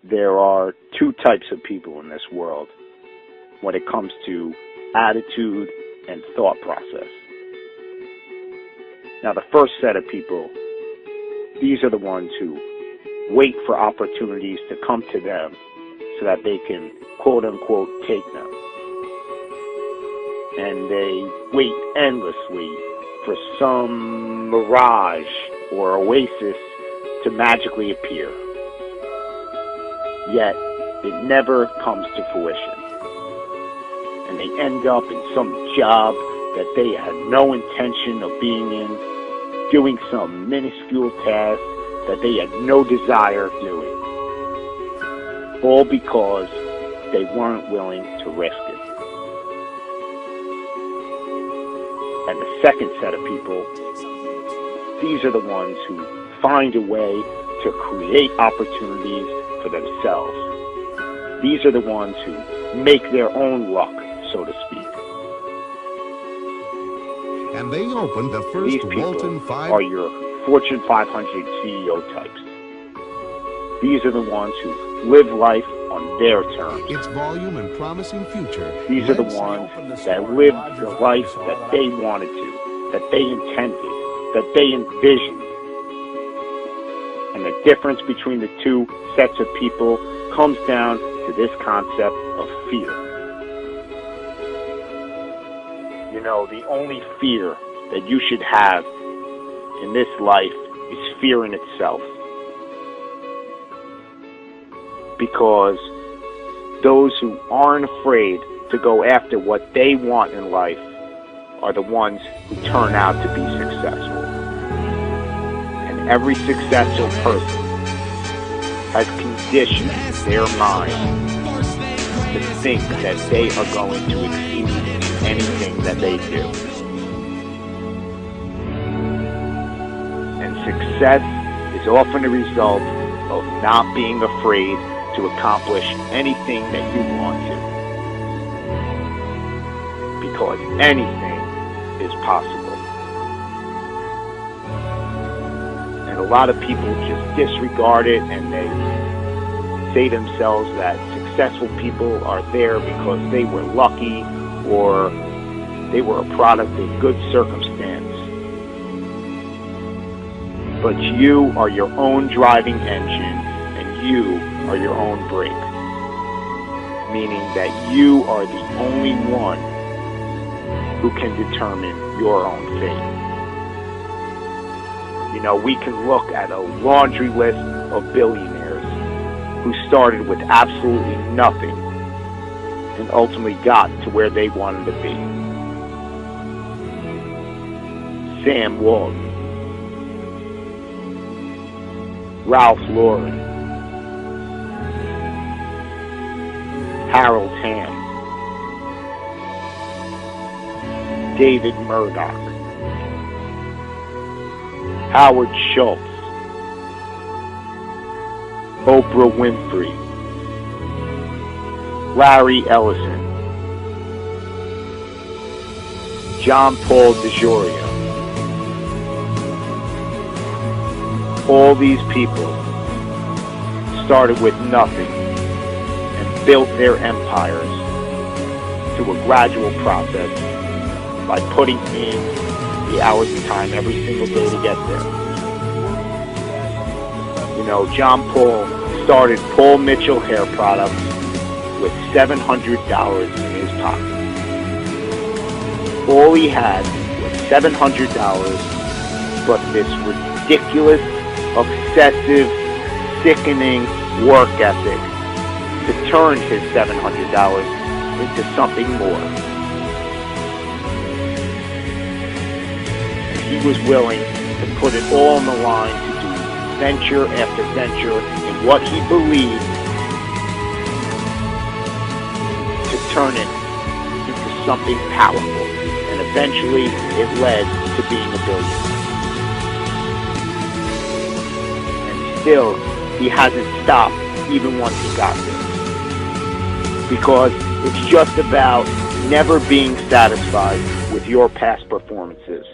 there are two types of people in this world when it comes to attitude and thought process. Now, the first set of people, these are the ones who wait for opportunities to come to them so that they can, quote unquote, take them. And they wait endlessly for some mirage or oasis to magically appear. Yet, it never comes to fruition. And they end up in some job that they had no intention of being in, doing some minuscule task that they had no desire of doing. All because they weren't willing to risk it. And the second set of people, these are the ones who find a way to create opportunities for themselves. These are the ones who make their own luck, so to speak. And they opened the first These people Walton 5 are your Fortune 500 CEO types. These are the ones who live life on their terms. its volume and promising future. These are the ones that live the life that they wanted to, that they intended, that they envisioned. And the difference between the two sets of people comes down to this concept of fear. You know, the only fear that you should have in this life is fear in itself. Because those who aren't afraid to go after what they want in life are the ones who turn out to be successful. And every successful person has conditioned their mind to think that they are going to exceed in anything that they do. And success is often a result of not being afraid to accomplish anything that you want to. Because anything is possible. And a lot of people just disregard it, and they say to themselves that successful people are there because they were lucky or they were a product of good circumstance. But you are your own driving engine, and you are your own brake. Meaning that you are the only one who can determine your own fate. You know, we can look at a laundry list of billionaires who started with absolutely nothing and ultimately got to where they wanted to be. Sam Walton, Ralph Lauren, Harold Hamm, David Murdoch, Howard Schultz, Oprah Winfrey, Larry Ellison, John Paul DeJoria. All these people started with nothing and built their empires through a gradual process by putting in the hours of time every single day to get there. You know, John Paul started Paul Mitchell hair products with $700 in his pocket. All he had was $700, but this ridiculous, obsessive, sickening work ethic to turn his $700 into something more. And he was willing to put it all on the line to do venture after venture in what he believed, to turn it into something powerful. And eventually it led to being a billionaire. Still, he hasn't stopped even once he got there. Because it's just about never being satisfied with your past performances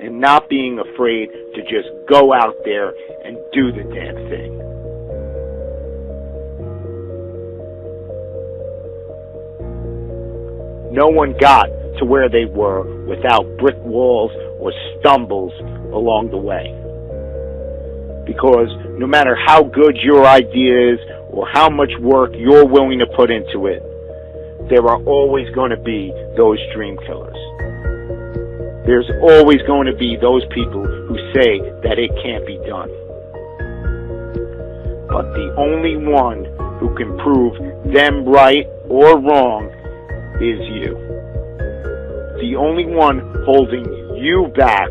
and not being afraid to just go out there and do the damn thing. No one got to where they were without brick walls or stumbles along the way. Because no matter how good your idea is or how much work you're willing to put into it, there are always going to be those dream killers. There's always going to be those people who say that it can't be done. But the only one who can prove them right or wrong is you. The only one holding you back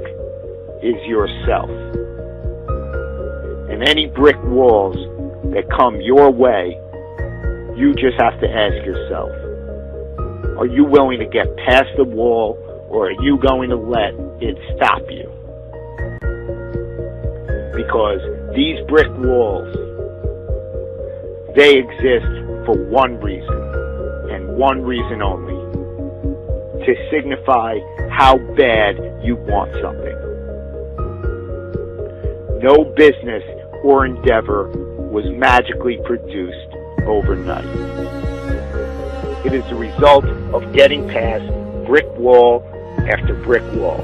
is yourself. And any brick walls that come your way, you just have to ask yourself, are you willing to get past the wall, or are you going to let it stop you? Because these brick walls, they exist for one reason, and one reason only: to signify how bad you want something. No business or endeavor was magically produced overnight. It is the result of getting past brick wall after brick wall.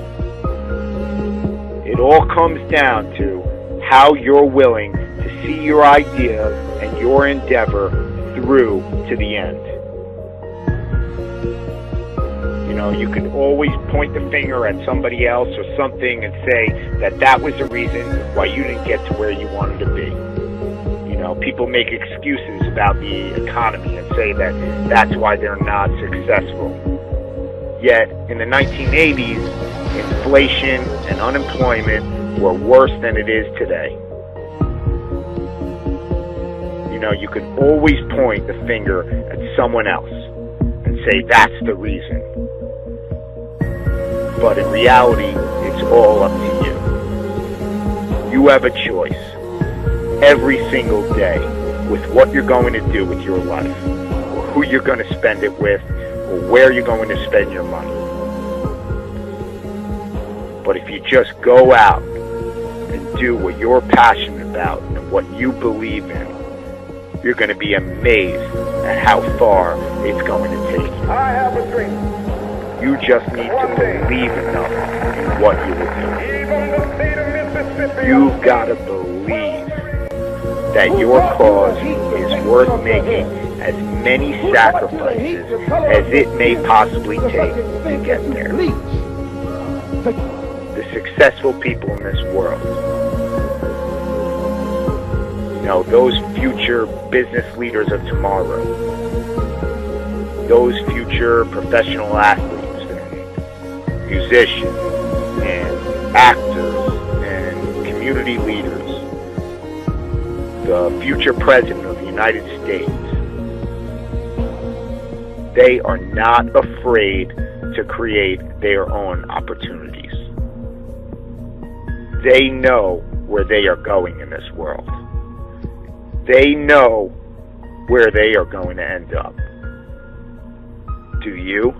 It all comes down to how you're willing to see your idea and your endeavor through to the end. You know, you can always point the finger at somebody else or something and say that that was the reason why you didn't get to where you wanted to be. You know, people make excuses about the economy and say that that's why they're not successful. Yet, in the 1980s, inflation and unemployment were worse than it is today. You know, you can always point the finger at someone else and say that's the reason. But in reality, it's all up to you. You have a choice every single day with what you're going to do with your life, or who you're going to spend it with, or where you're going to spend your money. But if you just go out and do what you're passionate about and what you believe in, you're going to be amazed at how far it's going to take you. I have a dream. You just need to believe enough in what you will do. You've got to believe that your cause is worth making as many sacrifices as it may possibly take to get there. The successful people in this world, you know, those future business leaders of tomorrow, those future professional athletes, musicians and actors and community leaders, the future president of the United States, they are not afraid to create their own opportunities. They know where they are going in this world. They know where they are going to end up. Do you?